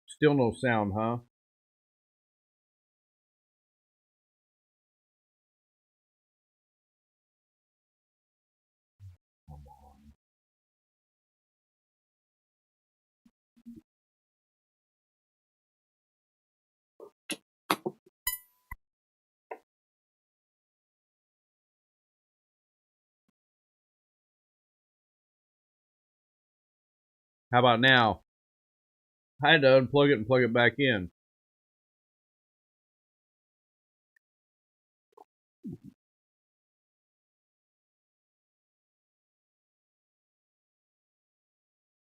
Still no sound, huh? Come on. How about now? I had to unplug it and plug it back in.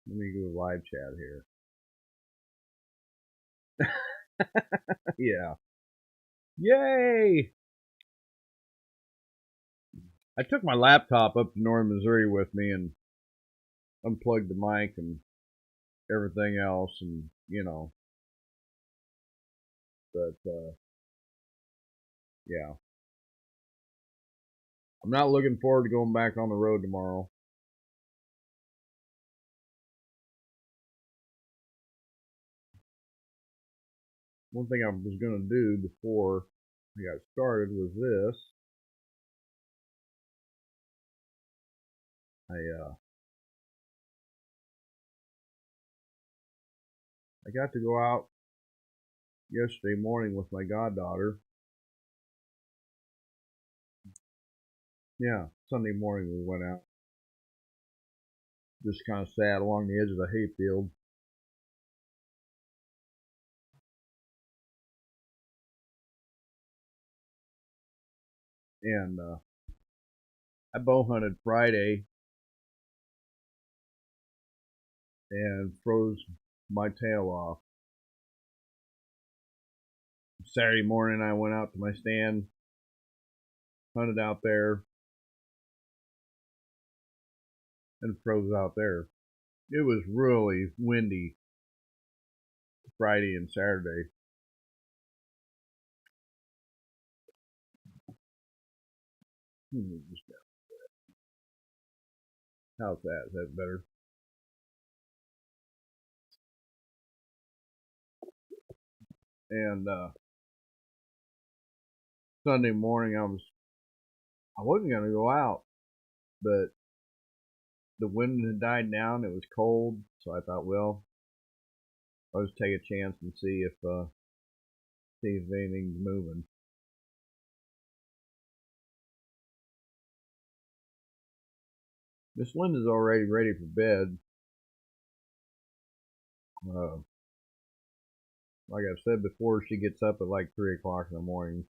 Let me go live chat here. Yeah. Yay! I took my laptop up to Northern Missouri with me and unplugged the mic and everything else, and but yeah, I'm not looking forward to going back on the road tomorrow. One thing I was gonna do before I got started was this. I I got to go out yesterday morning with my goddaughter. Yeah, Sunday morning we went out. Just kind of sat along the edge of the hayfield. And I bow hunted Friday and froze my tail off. Saturday morning I went out to my stand, hunted out there, and froze out there. It was really windy Friday and Saturday. How's that? Is that better? And Sunday morning I wasn't gonna go out, but the wind had died down. It was cold, so I thought, well, I'll just take a chance and see if anything's moving. Miss Linda's already ready for bed. Uh, like I've said before, she gets up at like 3 o'clock in the morning.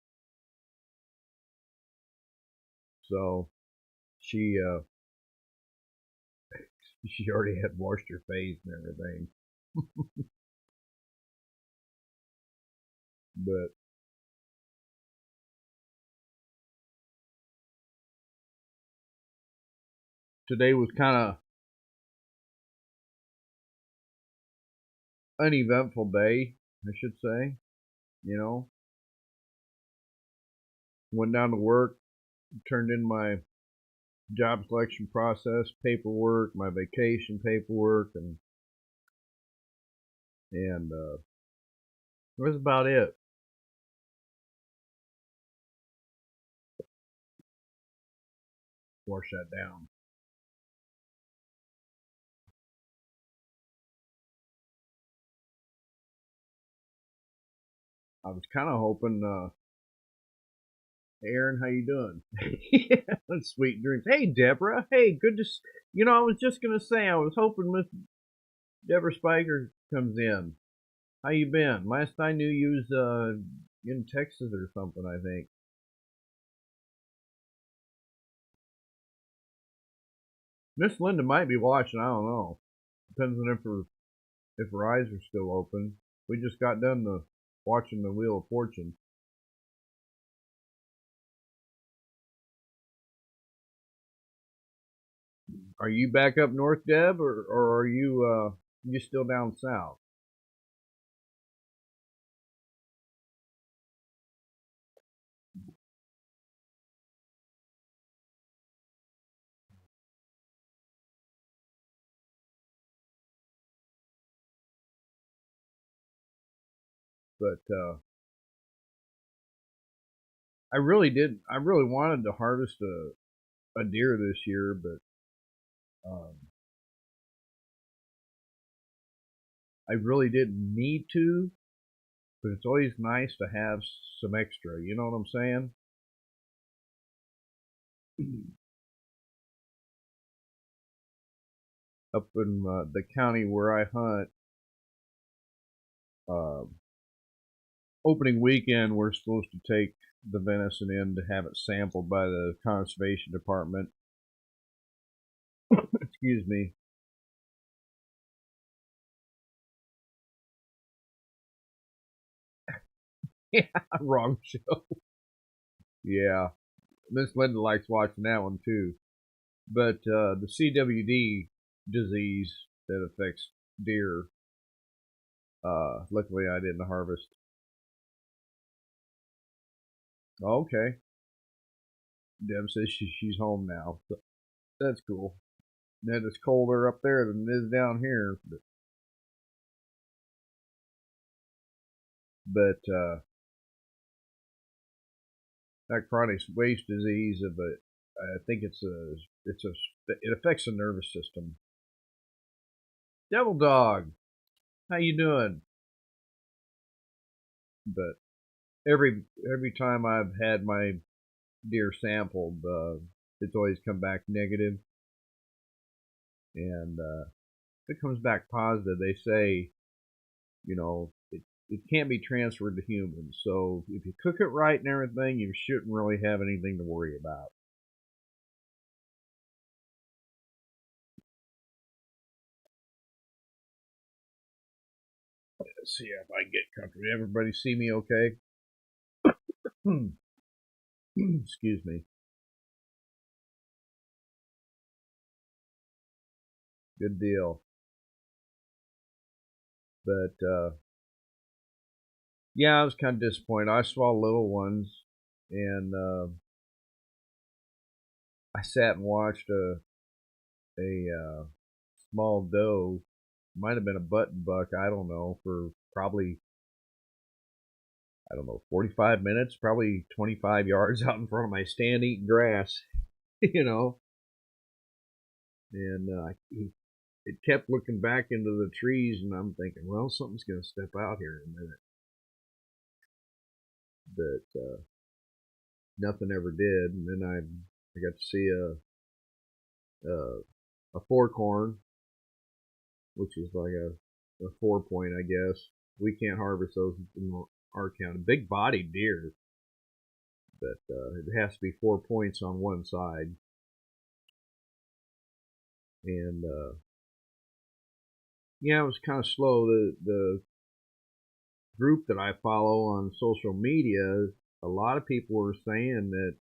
So she she already had washed her face and everything. But today was kind of uneventful day, I should say. You know, went down to work, turned in my job selection process paperwork, my vacation paperwork, and that was about it. Wash that down. I was kind of hoping, hey Aaron, how you doing? Yeah, sweet dreams. Hey Deborah, hey, good to. I was just gonna say, I was hoping Miss Deborah Spiker comes in. How you been? Last I knew, you was in Texas or something, I think. Miss Linda might be watching. I don't know. Depends on if her eyes are still open. We just got done watching the Wheel of Fortune. Are you back up north, Deb, or are you still down south? But I really did. I really wanted to harvest a deer this year, but I really didn't need to. But it's always nice to have some extra. You know what I'm saying? Up in the county where I hunt, uh, opening weekend, we're supposed to take the venison in to have it sampled by the conservation department. Excuse me. Yeah, wrong show. Yeah, Miss Linda likes watching that one too. But the CWD disease that affects deer, luckily I didn't harvest. Okay, Deb says she's home now. So that's cool. That it's colder up there than it is down here. But that chronic waste disease of it, I think it affects the nervous system. Devil Dog, how you doing? But every time I've had my deer sampled, it's always come back negative. And if it comes back positive, they say, it can't be transferred to humans. So if you cook it right and everything, you shouldn't really have anything to worry about. Let's see if I can get comfortable. Everybody see me okay? Excuse me. Good deal. But yeah, I was kind of disappointed. I saw little ones, and I sat and watched a small doe. Might have been a button buck. I don't know. For probably, I don't know, 45 minutes, probably 25 yards out in front of my stand eating grass. you know, and it kept looking back into the trees, and I'm thinking, well, something's going to step out here in a minute. But nothing ever did. And then I got to see a forkhorn, which is like a 4 point, I guess. We can't harvest those in our county. Big bodied deer, but it has to be 4 points on one side. And yeah, it was kind of slow. The group that I follow on social media, a lot of people were saying that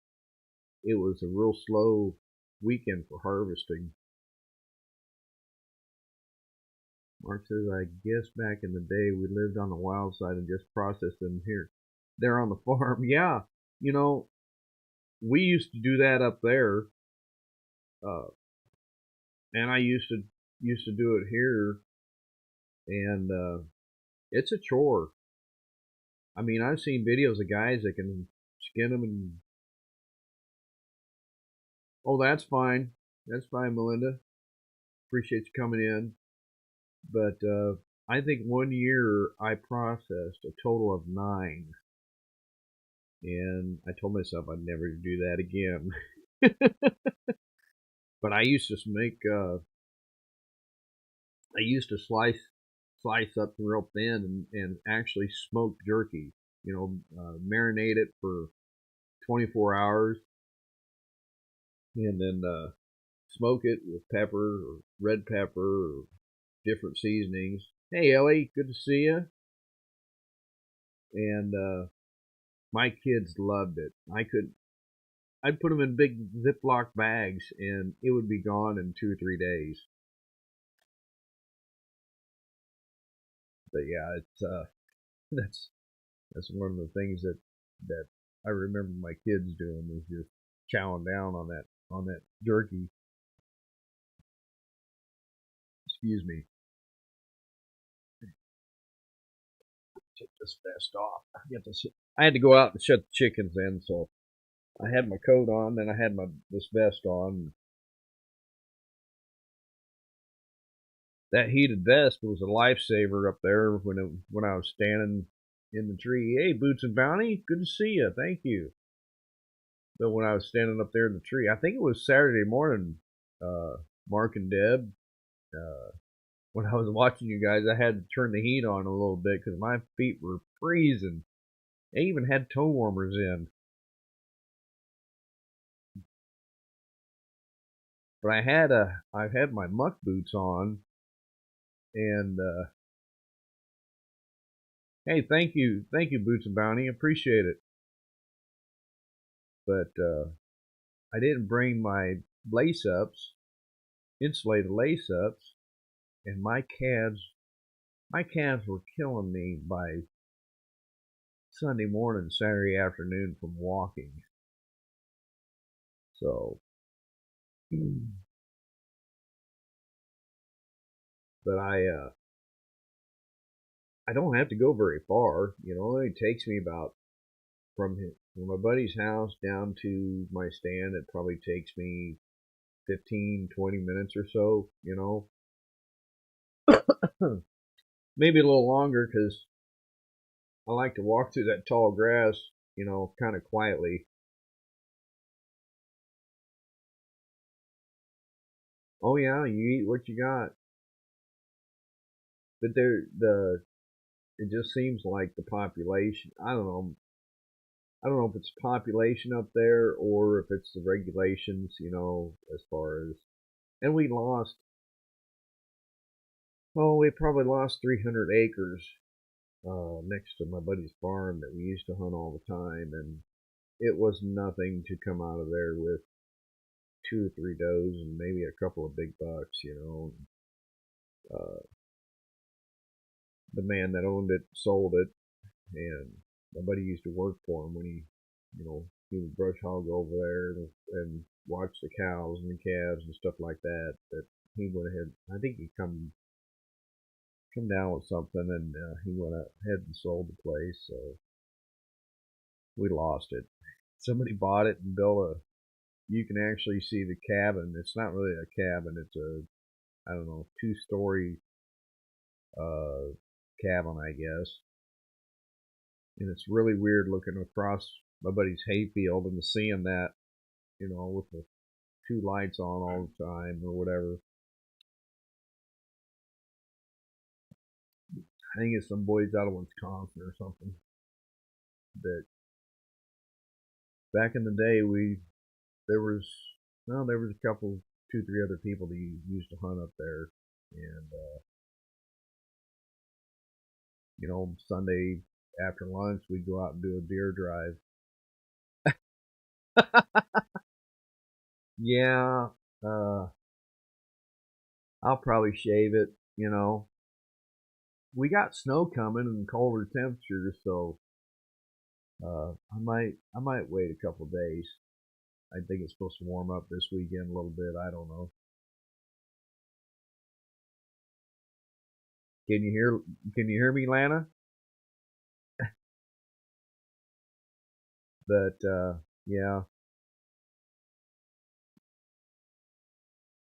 it was a real slow weekend for harvesting. Mark says, I guess back in the day we lived on the wild side and just processed them here. They're on the farm. Yeah, you know, we used to do that up there, uh, and I used to do it here, and it's a chore. I mean, I've seen videos of guys that can skin them and oh, that's fine. That's fine, Melinda. Appreciate you coming in. But I think one year I processed a total of 9. And I told myself I'd never do that again. But I used to make, I used to slice up real thin and actually smoke jerky. Marinate it for 24 hours and then smoke it with pepper or red pepper or different seasonings. Hey, Ellie, good to see you. And my kids loved it. I'd put them in big Ziploc bags, and it would be gone in 2 or 3 days. But yeah, it's that's one of the things that I remember my kids doing was just chowing down on that jerky. Excuse me. Take this vest off. I had to go out and shut the chickens in, so I had my coat on, then I had this vest on. That heated vest was a lifesaver up there when I was standing in the tree. Hey, Boots and Bounty, good to see you. Thank you. But when I was standing up there in the tree, I think it was Saturday morning, Mark and Deb, uh, when I was watching you guys, I had to turn the heat on a little bit because my feet were freezing. They even had toe warmers in. But I've had my muck boots on, and hey, thank you, Boots and Bounty, appreciate it. But I didn't bring my lace ups, insulated lace ups, and my calves were killing me by Sunday morning, Saturday afternoon from walking. So, but I don't have to go very far. You know, it takes me about from my buddy's house down to my stand. It probably takes me 15, 20 minutes or so. You know, maybe a little longer because I like to walk through that tall grass. You know, kind of quietly. Oh yeah, you eat what you got. But it just seems like the population. I don't know. I don't know if it's population up there or if it's the regulations. You know, as far as and we lost. Oh, we probably lost 300 acres next to my buddy's farm that we used to hunt all the time, and it was nothing to come out of there with 2 or 3 does and maybe a couple of big bucks. You know, uh, the man that owned it sold it, and my buddy used to work for him when he would brush hog over there and watch the cows and the calves and stuff like that. That he went ahead. I think he come down with something, and he went ahead and sold the place. So we lost it. Somebody bought it and built a. You can actually see the cabin. It's not really a cabin. It's a I don't know 2-story uh, cabin, I guess. And it's really weird looking across my buddy's hayfield and seeing that, you know, with the 2 lights on all the time or whatever. I think it's some boys out of Wisconsin or something. That back in the day, there was there was a couple, 2, 3 other people that used to hunt up there, and you know, Sunday after lunch we'd go out and do a deer drive. Yeah, uh, I'll probably shave it. You know, we got snow coming and colder temperatures, so I might wait a couple days. I think it's supposed to warm up this weekend a little bit. I don't know. Can you hear Can you hear me, Lana? But yeah,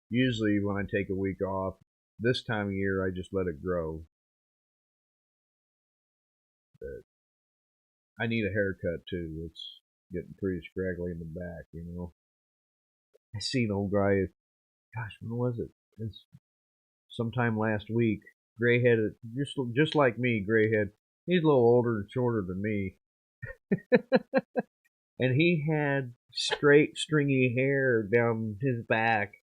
usually when I take a week off, this time of year I just let it grow. But I need a haircut too. It's getting pretty scraggly in the back, you know. I seen an old guy. Gosh, when was it? It's sometime last week. Gray headed, just like me, gray head. He's a little older and shorter than me, and he had straight, stringy hair down his back,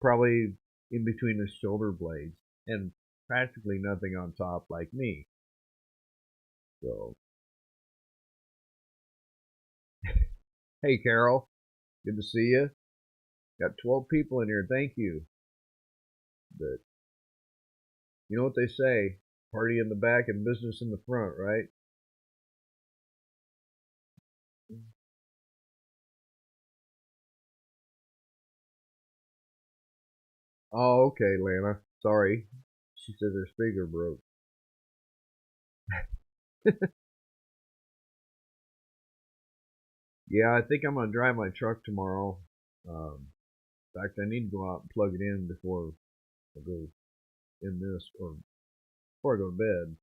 probably in between his shoulder blades, and practically nothing on top like me. So, hey, Carol, good to see you. Got 12 people in here. Thank you. But you know what they say: party in the back and business in the front, right? Oh, okay, Lana. Sorry. She said her speaker broke. Yeah, I think I'm gonna drive my truck tomorrow. In fact, I need to go out and plug it in before I go in this, or before I go to bed.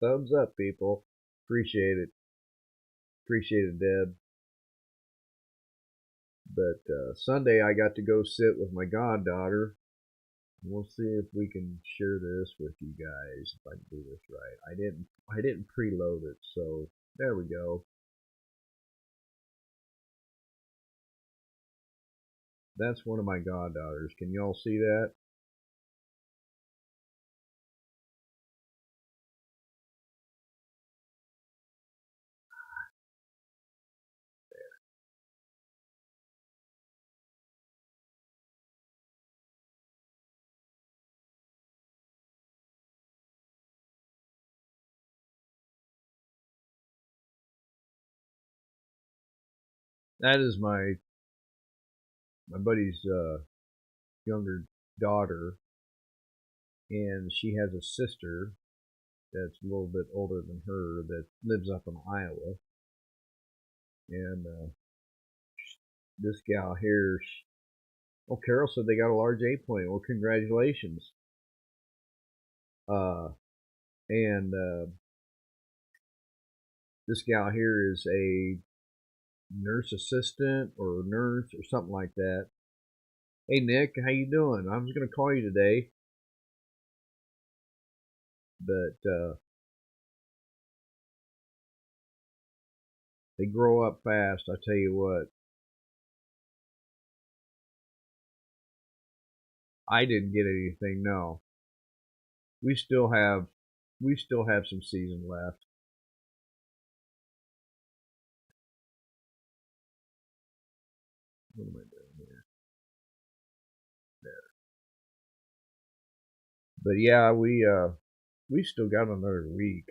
Thumbs up, people. Appreciate it. Appreciate it, Deb. But Sunday I got to go sit with my goddaughter. We'll see if we can share this with you guys if I can do this right. I didn't preload it, so there we go. That's one of my goddaughters. Can y'all see that? That is my buddy's younger daughter, and she has a sister that's a little bit older than her that lives up in Iowa. And this gal here, oh, Carol said they got a large 8 point. Well, congratulations. Uh, and this gal here is a nurse assistant or nurse or something like that. Hey Nick, how you doing? I was gonna call you today, but they grow up fast. I tell you what, I didn't get anything. No, we still have we still have some season left. What am I doing here? There. But yeah, we still got another week.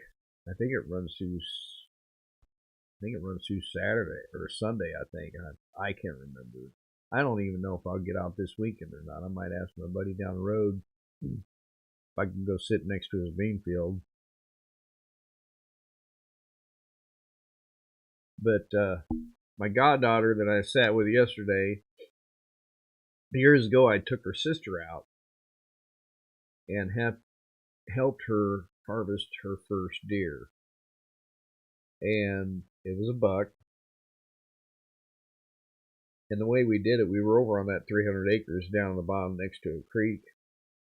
I think it runs through. I think it runs through Saturday or Sunday. I think I can't remember. I don't even know if I'll get out this weekend or not. I might ask my buddy down the road if I can go sit next to his bean field. But my goddaughter that I sat with yesterday, years ago, I took her sister out and helped her harvest her first deer. And it was a buck. And the way we did it, we were over on that 300 acres down on the bottom next to a creek.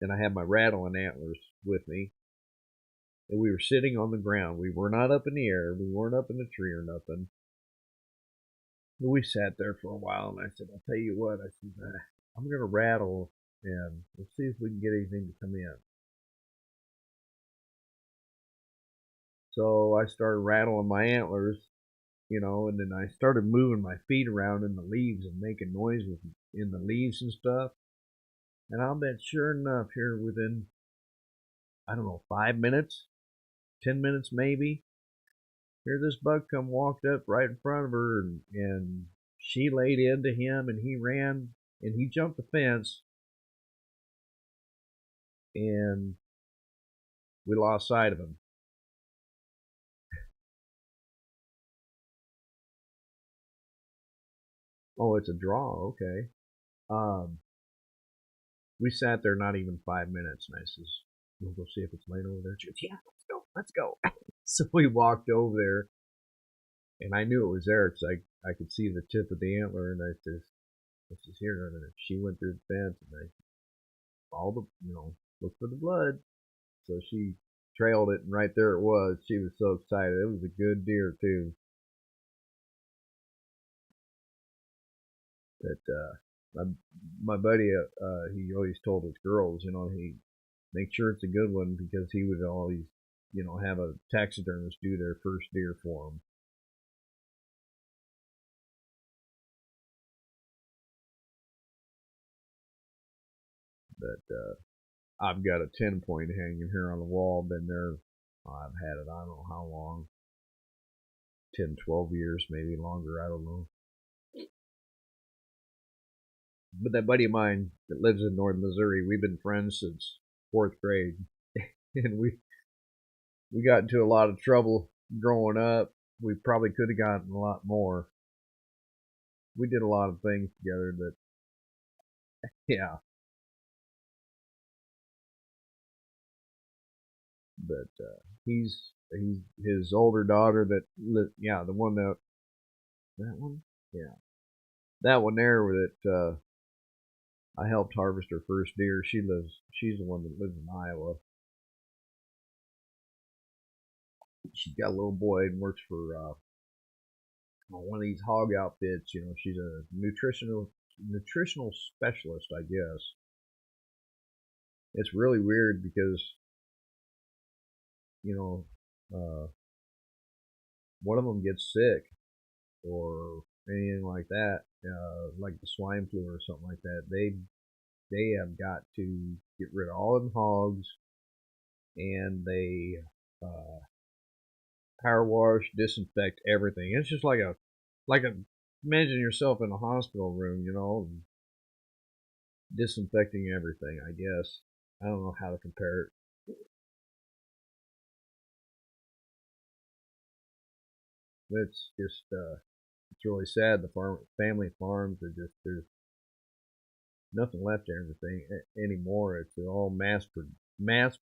And I had my rattling antlers with me. And we were sitting on the ground. We were not up in the air. We weren't up in the tree or nothing. But we sat there for a while, and I said, I'll tell you what. I said, I'm going to rattle, and we'll see if we can get anything to come in. So I started rattling my antlers, and then I started moving my feet around in the leaves and making noise in the leaves and stuff. And I'll bet sure enough, here within, I don't know, 5 minutes, 10 minutes maybe, here this buck come walked up right in front of her, and she laid into him, and he ran, and he jumped the fence, and we lost sight of him. Oh, it's a draw. Okay. Um, we sat there not even 5 minutes, and I says, "We'll go see if it's laying over there." She goes, "Yeah, let's go, let's go." So we walked over there, and I knew it was there because I could see the tip of the antler, and I says, "This is here." And she went through the fence, and I all the look for the blood. So she trailed it, and right there it was. She was so excited. It was a good deer too. But my buddy, he always told his girls, he make sure it's a good one because he would always, have a taxidermist do their first deer for them. But I've got a 10 point hanging here on the wall. Been there. I've had it. I don't know how long. 10, 12 years, maybe longer. I don't know. But that buddy of mine that lives in Northern Missouri, we've been friends since fourth grade, and we got into a lot of trouble growing up. We probably could have gotten a lot more. We did a lot of things together, but yeah. But he's his older daughter yeah, the one that one, yeah, that one there that I helped harvest her first deer. She's the one that lives in Iowa. She's got a little boy and works for one of these hog outfits. You know, she's a nutritional specialist, I guess. It's really weird because you know one of them gets sick or anything like that, like the swine flu or something like that. They have got to get rid of all of them hogs, and they uh, power wash, disinfect everything. It's just like a imagine yourself in a hospital room, you know, disinfecting everything. I guess I don't know how to compare it. It's just it's really sad. The family farms are just there's nothing left there anything anymore. It's all mass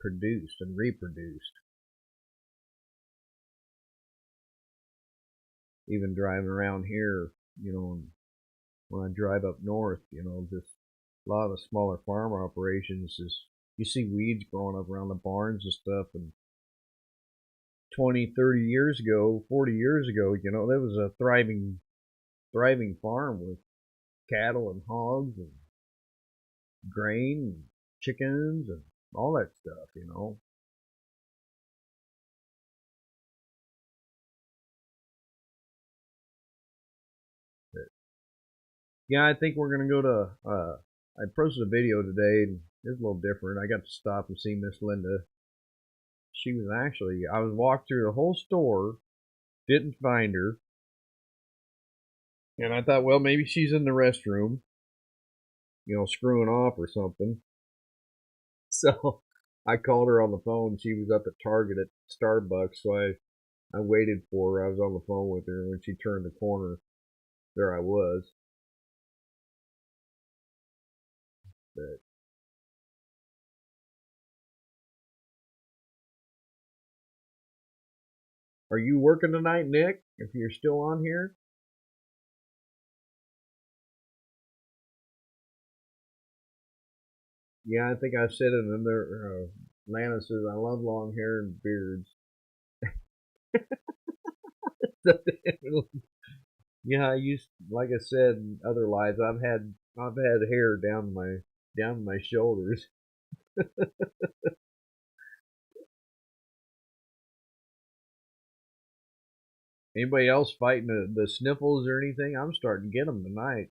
produced and reproduced. Even driving around here, you know, when I drive up north, you know, just a lot of the smaller farm operations is you see weeds growing up around the barns and stuff. And 20, 30 years ago, 40 years ago, you know, there was a thriving farm with cattle and hogs and grain and chickens and all that stuff, you know. But yeah, I think we're gonna go to. I posted a video today, and it's a little different. I got to stop and see Miss Linda. She was actually. I was walked through the whole store, didn't find her, and I thought, well, maybe she's in the restroom, you know, screwing off or something. So I called her on the phone. She was up at Target at Starbucks, so I waited for her. I was on the phone with her, and when she turned the corner, there I was. But are you working tonight, Nick? If you're still on here? Yeah, I think I said it in there. Lana says, I love long hair and beards. Yeah, I used, like I said in other lives, I've had hair down my shoulders. Anybody else fighting the sniffles or anything? I'm starting to get them tonight.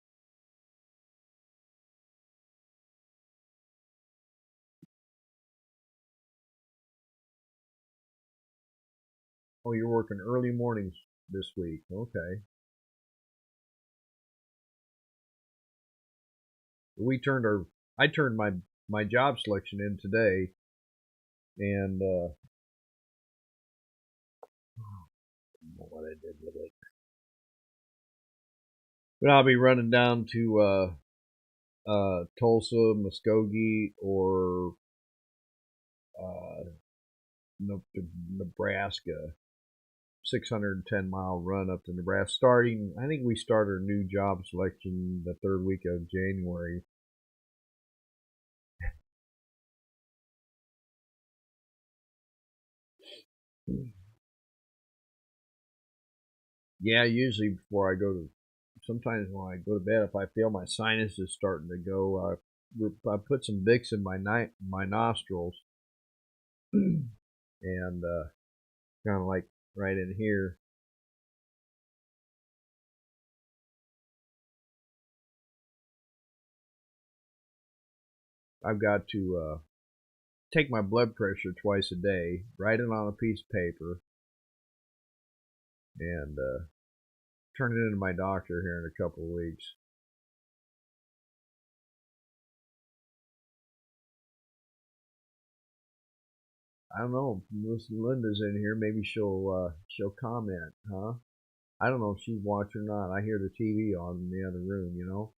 Oh, you're working early mornings this week. Okay. We turned our I turned my job selection in today, and I don't know what I did with it. But I'll be running down to Tulsa, Muskogee, or uh, Nebraska. 610-mile run up to Nebraska. Starting, I think we start our new job selection the third week of January. Yeah, usually before I go to, sometimes when I go to bed, if I feel my sinuses starting to go, I put some Vicks in my nostrils, and kind of like right in here. I've got to take my blood pressure twice a day, write it on a piece of paper, and turn it into my doctor here in a couple of weeks. I don't know. Linda's in here. Maybe she'll comment, huh? I don't know if she's watching or not. I hear the TV on in the other room, you know.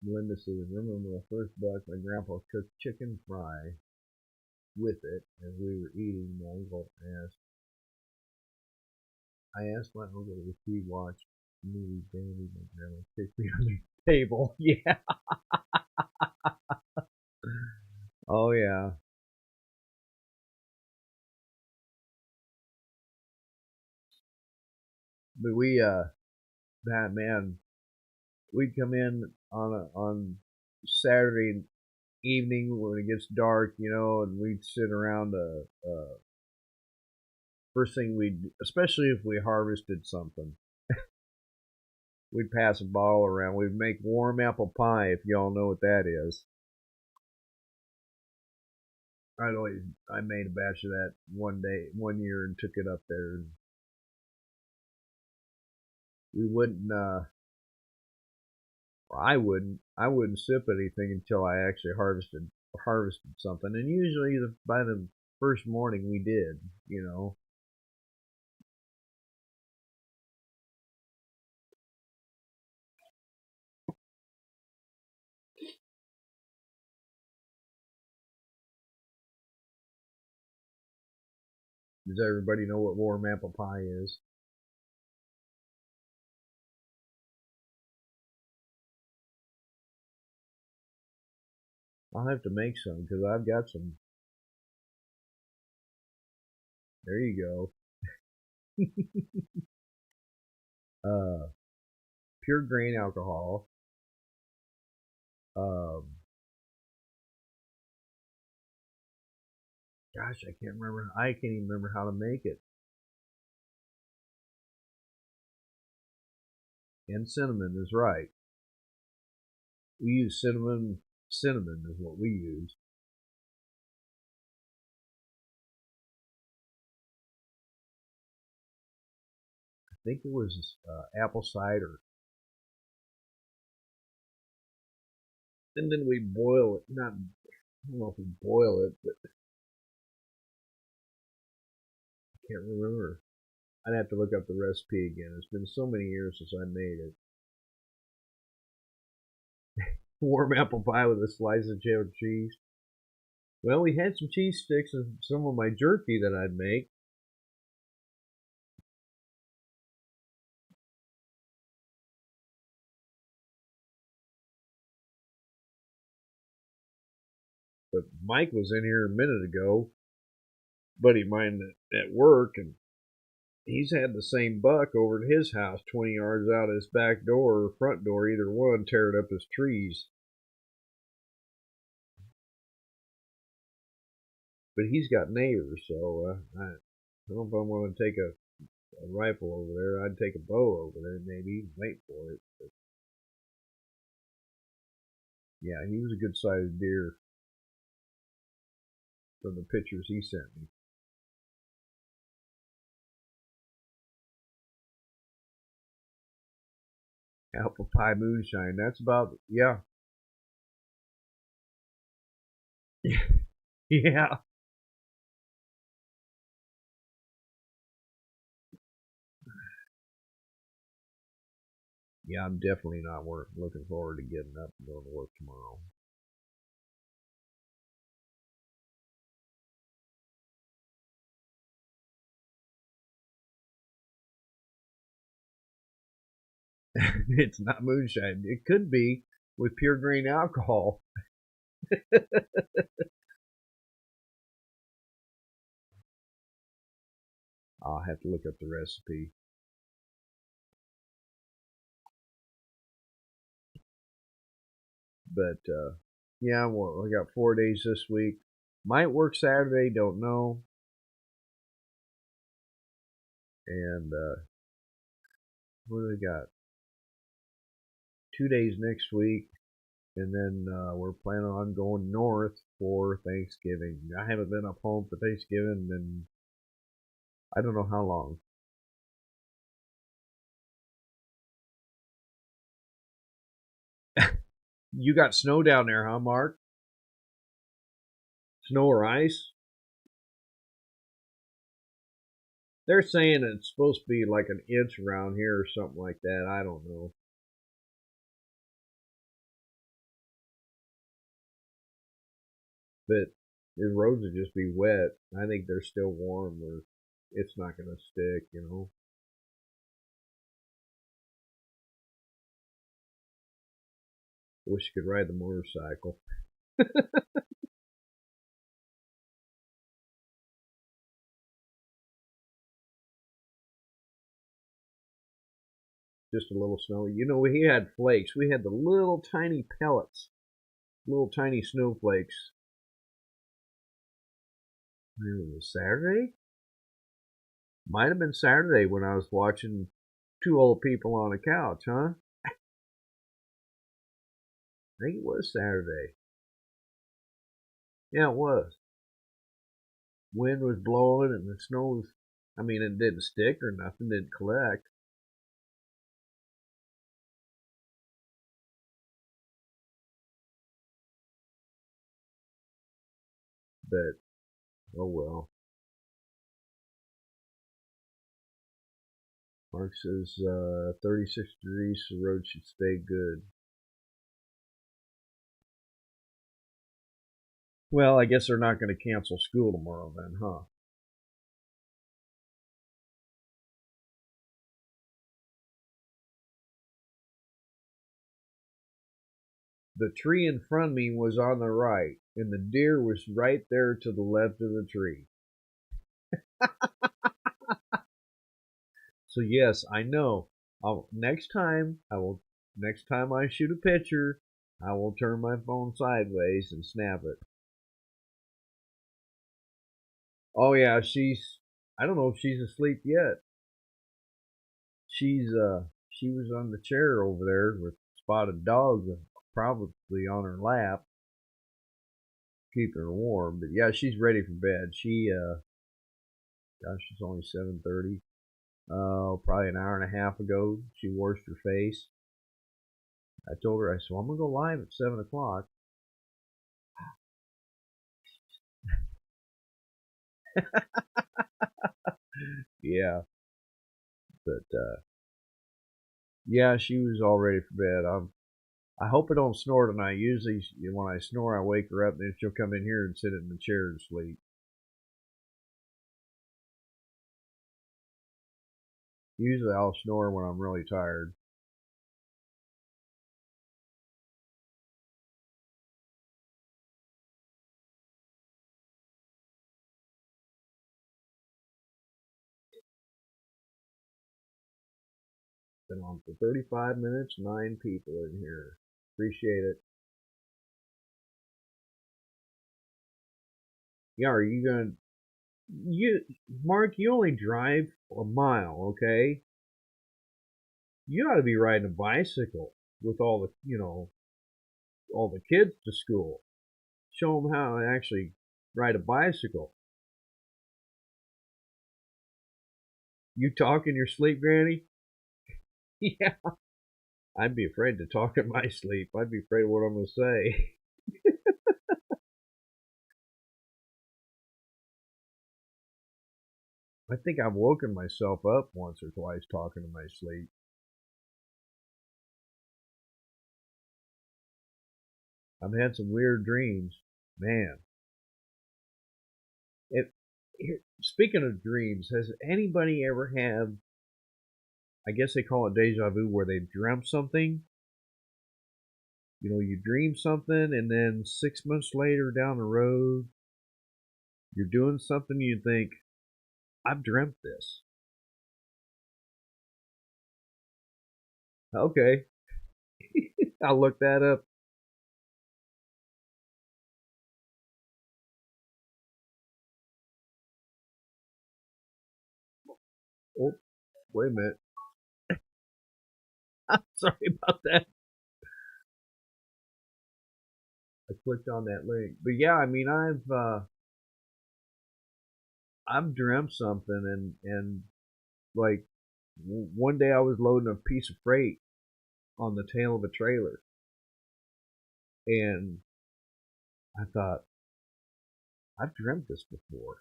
Linda says, remember my first buck, my grandpa cooked chicken fry with it as we were eating. My uncle asked, I asked my uncle if he watched movies. Danny, my grandma kicked me on the table. Yeah. Oh yeah. But that man, we'd come in on Saturday evening when it gets dark, you know, and we'd sit around first thing we'd, especially if we harvested something, we'd pass a bottle around. We'd make warm apple pie, if y'all know what that is. I made a batch of that one year, and took it up there. And we wouldn't, I wouldn't sip anything until I actually harvested something. And usually by the first morning we did, you know. Does everybody know what warm apple pie is? I'll have to make some because I've got some. There you go. Pure grain alcohol. Um, gosh, I can't remember. I can't even remember how to make it. And cinnamon is right. We use cinnamon. Cinnamon is what we use. I think it was apple cider. And then we boil it. Not, I don't know if we boil it, but I can't remember. I'd have to look up the recipe again. It's been so many years since I made it. Warm apple pie with a slice of cheddar cheese. Well, we had some cheese sticks and some of my jerky that I'd make. But Mike was in here a minute ago, buddy of mine at work, and he's had the same buck over at his house 20 yards out his back door or front door, either one, tearing up his trees. But he's got neighbors, so I don't know if I want to take a rifle over there. I'd take a bow over there, maybe, and wait for it. But yeah, he was a good sized deer from the pictures he sent me. Apple pie moonshine. That's about, yeah. Yeah. Yeah, I'm definitely not looking forward to getting up and going to work tomorrow. It's not moonshine. It could be with pure grain alcohol. I'll have to look up the recipe. But yeah, well, I got 4 days this week. Might work Saturday, don't know. And what do we got? 2 days next week, and then we're planning on going north for Thanksgiving. I haven't been up home for Thanksgiving in I don't know how long. You got snow down there, huh, Mark? Snow or ice? They're saying it's supposed to be like an inch around here or something like that. I don't know. But the roads would just be wet. I think they're still warm or it's not going to stick, you know. Wish you could ride the motorcycle. Just a little snow. You know, we had flakes. We had the little tiny pellets, little tiny snowflakes. It was Saturday? Might have been Saturday when I was watching two old people on a couch, huh? I think it was Saturday. Yeah, it was. Wind was blowing and the snow was, I mean, it didn't stick or nothing, didn't collect. But, oh well. Mark says 36 degrees, so the road should stay good. Well, I guess they're not going to cancel school tomorrow then, huh? The tree in front of me was on the right, and the deer was right there to the left of the tree. So yes, I know. Next time I shoot a picture, I will turn my phone sideways and snap it. Oh yeah, I don't know if she's asleep yet. She was on the chair over there with Spotted Dog probably on her lap, keeping her warm. But yeah, she's ready for bed. Gosh, it's only 7:30. Probably an hour and a half ago, she washed her face. I told her, I said, well, I'm gonna go live at 7 o'clock. Yeah, but yeah, she was all ready for bed. I hope I don't snore tonight. Usually, when I snore, I wake her up, and then she'll come in here and sit in the chair and sleep. Usually, I'll snore when I'm really tired. Been on for 35 minutes, 9 people in here. Appreciate it. Yeah, are you gonna Mark, you only drive a mile, okay? You ought to be riding a bicycle with all the, all the kids to school. Show them how to actually ride a bicycle. You talk in your sleep, Granny? Yeah. I'd be afraid to talk in my sleep. I'd be afraid of what I'm going to say. I think I've woken myself up once or twice talking in my sleep. I've had some weird dreams. Man. It, Speaking of dreams, has anybody ever had, I guess they call it deja vu, where they dreamt something? You dream something, and then 6 months later down the road, you're doing something, you think, I've dreamt this. Okay, I'll look that up. Oh, wait a minute. I'm sorry about that. I clicked on that link. But yeah, I mean, I've dreamt something, and like one day I was loading a piece of freight on the tail of a trailer, and I thought, I've dreamt this before,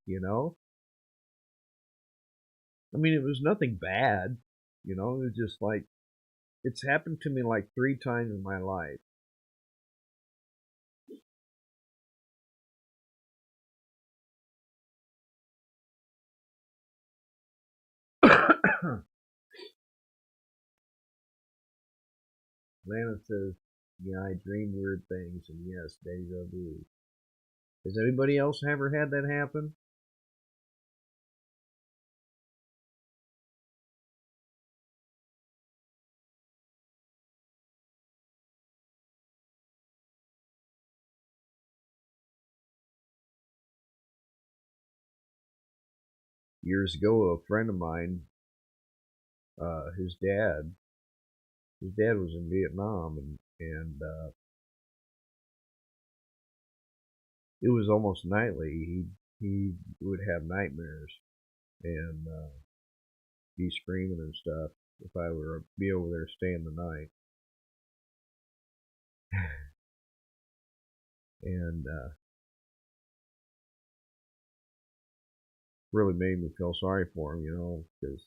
you know? I mean, it was nothing bad, it was just like, it's happened to me like 3 times in my life. Lana says, yeah, I dream weird things, and yes, deja vu. Has anybody else ever had that happen? Years ago, a friend of mine, his dad was in Vietnam, and it was almost nightly. He would have nightmares and be screaming and stuff if I were to be over there staying the night. And really made me feel sorry for him, because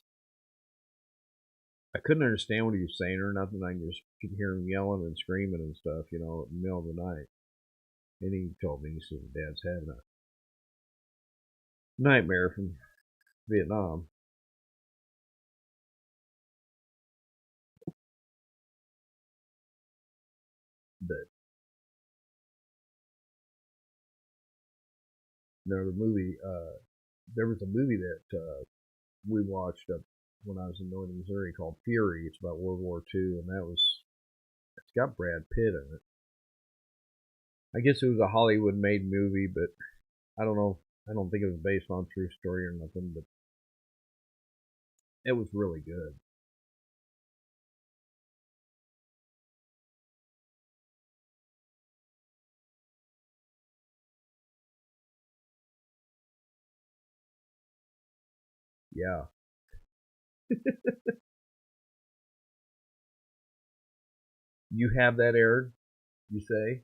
I couldn't understand what he was saying or nothing. I just could hear him yelling and screaming and stuff, in the middle of the night. And he told me, he said, Dad's having a nightmare from Vietnam. But there was a movie, that we watched up when I was in northern Missouri called Fury. It's about World War II, and it's got Brad Pitt in it. I guess it was a Hollywood made movie, but I don't know. I don't think it was based on a true story or nothing, but it was really good. Yeah. You have that aired, you say?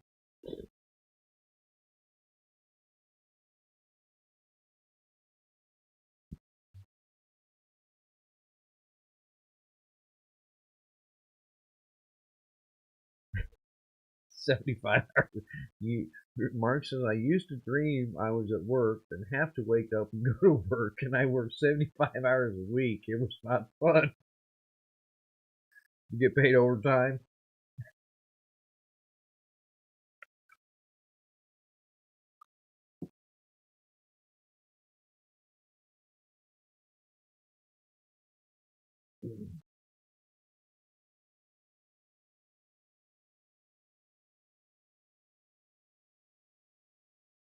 75 hours. You, Mark says, I used to dream I was at work and have to wake up and go to work, and I work 75 hours a week. It was not fun. You get paid overtime.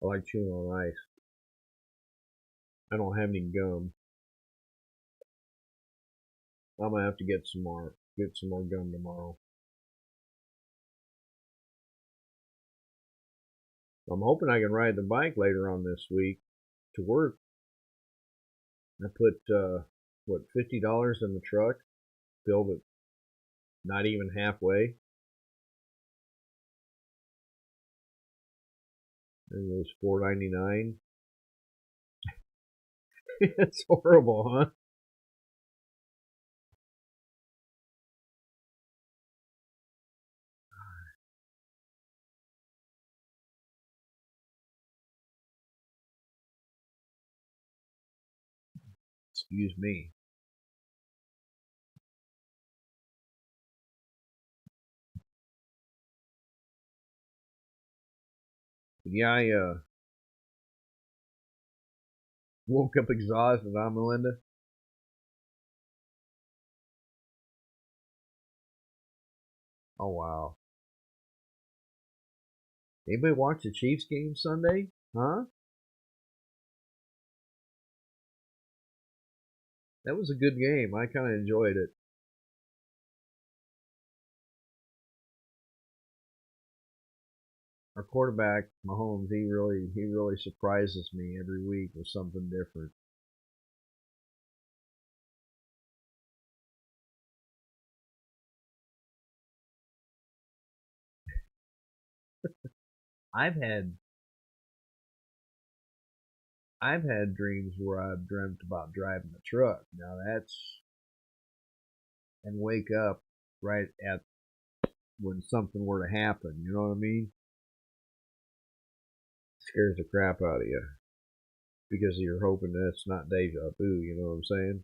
I like chewing on ice. I don't have any gum. I'm gonna have to get some more gum tomorrow. I'm hoping I can ride the bike later on this week to work. I put what $50 in the truck, filled it not even halfway, and it was $4.99. It's horrible, huh? Excuse me. But yeah, I woke up exhausted. I'm Melinda. Oh wow. Anybody watch the Chiefs game Sunday? Huh? That was a good game. I kind of enjoyed it. our quarterback Mahomes, he really surprises me every week with something different. I've had I've had dreams where I've dreamt about driving a truck. Now that's and wake up right at when something were to happen. You know what I mean? Scares the crap out of you because you're hoping that it's not deja vu. You know what I'm saying?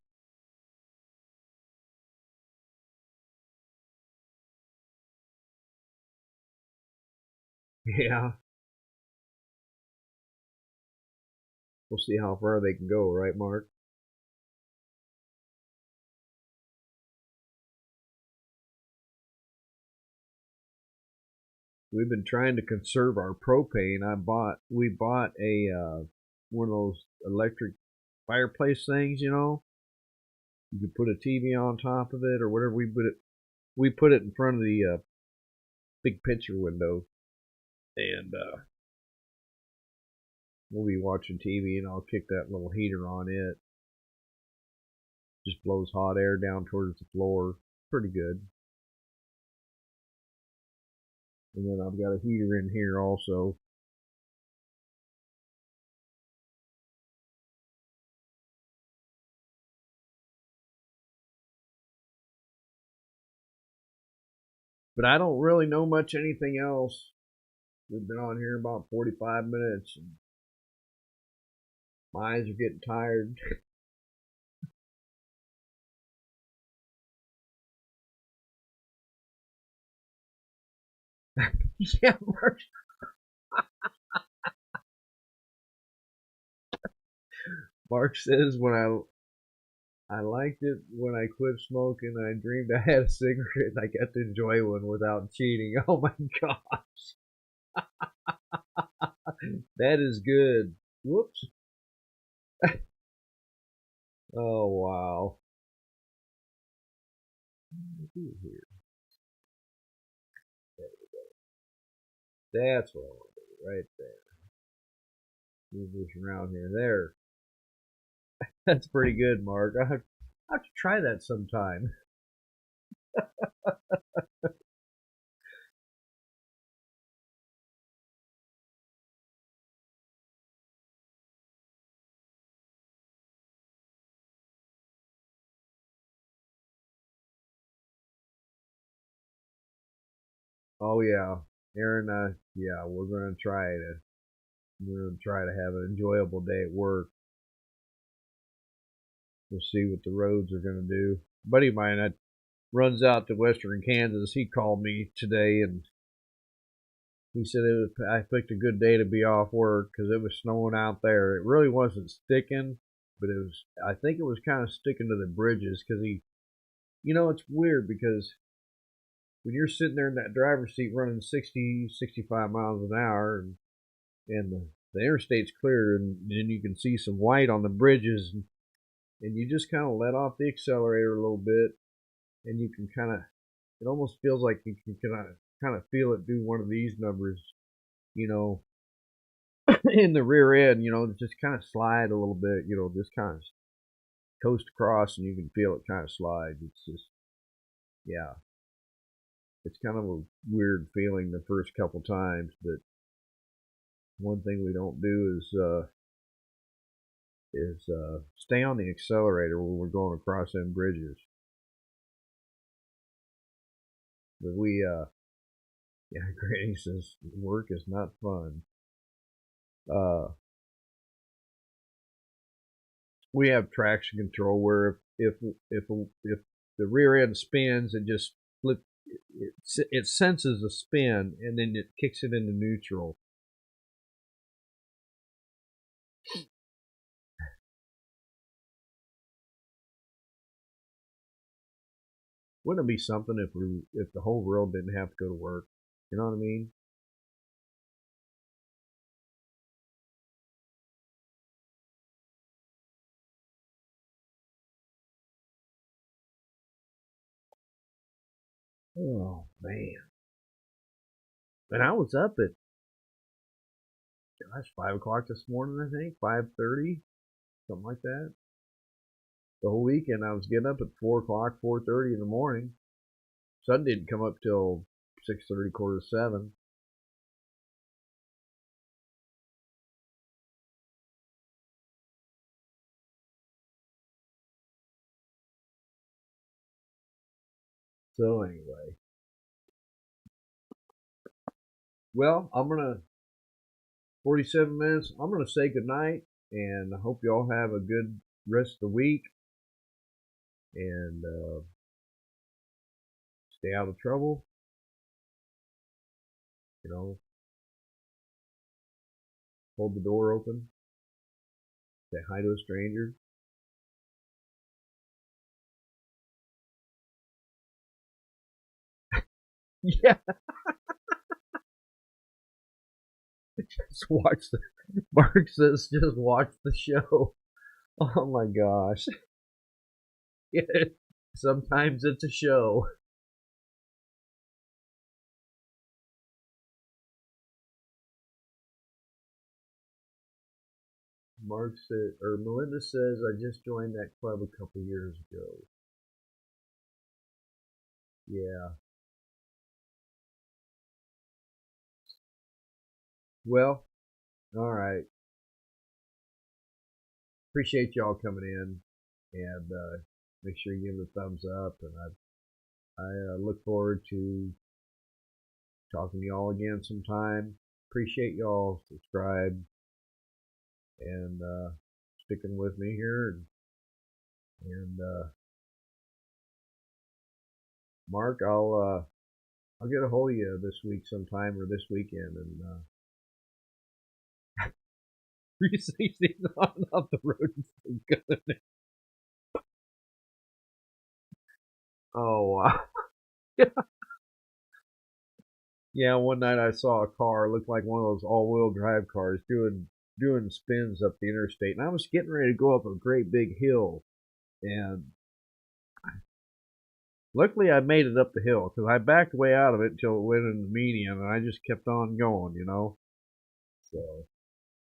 Yeah. We'll see how far they can go, right, Mark? We've been trying to conserve our propane. We bought a one of those electric fireplace things, you know. You could put a TV on top of it or whatever. We put it in front of the big picture window, and we'll be watching TV, and I'll kick that little heater on it. Just blows hot air down towards the floor. Pretty good. And then I've got a heater in here also. But I don't really know much anything else. We've been on here about 45 minutes, and my eyes are getting tired. Yeah, Mark says when I liked it when I quit smoking. I dreamed I had a cigarette and I got to enjoy one without cheating. Oh my gosh, that is good. Whoops. Oh wow. Here. That's what I want to do right there. Move this around here. There. That's pretty good, Mark. I have to try that sometime. Oh yeah, Aaron. Yeah, we're gonna try to have an enjoyable day at work. We'll see what the roads are gonna do. A buddy of mine that runs out to western Kansas. He called me today and he said I picked a good day to be off work because it was snowing out there. It really wasn't sticking, but it was. I think it was kind of sticking to the bridges because it's weird because when you're sitting there in that driver's seat running 60, 65 miles an hour, and the interstate's clear, and then you can see some white on the bridges, and you just kind of let off the accelerator a little bit, and you can kind of. It almost feels like you can kind of feel it do one of these numbers, you know, in the rear end, just kind of slide a little bit, just kind of coast across, and you can feel it kind of slide. It's just, yeah, it's kind of a weird feeling the first couple times, but one thing we don't do is stay on the accelerator when we're going across them bridges. But yeah, Granny says work is not fun. Uh, we have traction control where if the rear end spins, it just flip. It senses a spin and then it kicks it into neutral. Wouldn't it be something if the whole world didn't have to go to work? You know what I mean? Oh man! And I was up at gosh, 5 o'clock this morning, I think, 5:30, something like that. The whole weekend I was getting up at 4 o'clock, 4:30 in the morning. Sun didn't come up till 6:30, quarter to 7. So anyway, well, 47 minutes. I'm gonna say goodnight, and I hope y'all have a good rest of the week, and stay out of trouble. You know, hold the door open, say hi to a stranger. Yeah, just watch the. Mark says, just watch the show. Oh my gosh. Yeah, sometimes it's a show. Mark said, or Melinda says, I just joined that club a couple years ago. Yeah. Well, all right. Appreciate y'all coming in, and make sure you give it a thumbs up. And I look forward to talking to y'all again sometime. Appreciate y'all subscribe and sticking with me here. And Mark, I'll get a hold of you this week sometime or this weekend, and Reese's on off the road is so good. Oh wow. Yeah, one night I saw a car, looked like one of those all-wheel drive cars, doing spins up the interstate, and I was getting ready to go up a great big hill, and luckily I made it up the hill because I backed way out of it until it went in the median, and I just kept on going, you know. So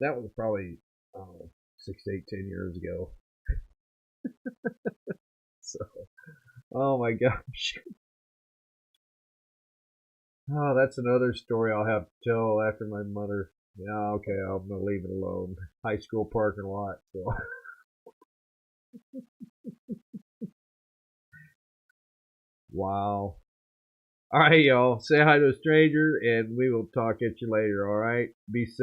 that was probably, I don't know, 6, 8, 10 years ago. So, oh my gosh. Oh, that's another story I'll have to tell after my mother. Yeah, okay, I'm gonna leave it alone. High school parking lot. So, wow. All right, y'all. Say hi to a stranger, and we will talk at you later. All right. Be safe.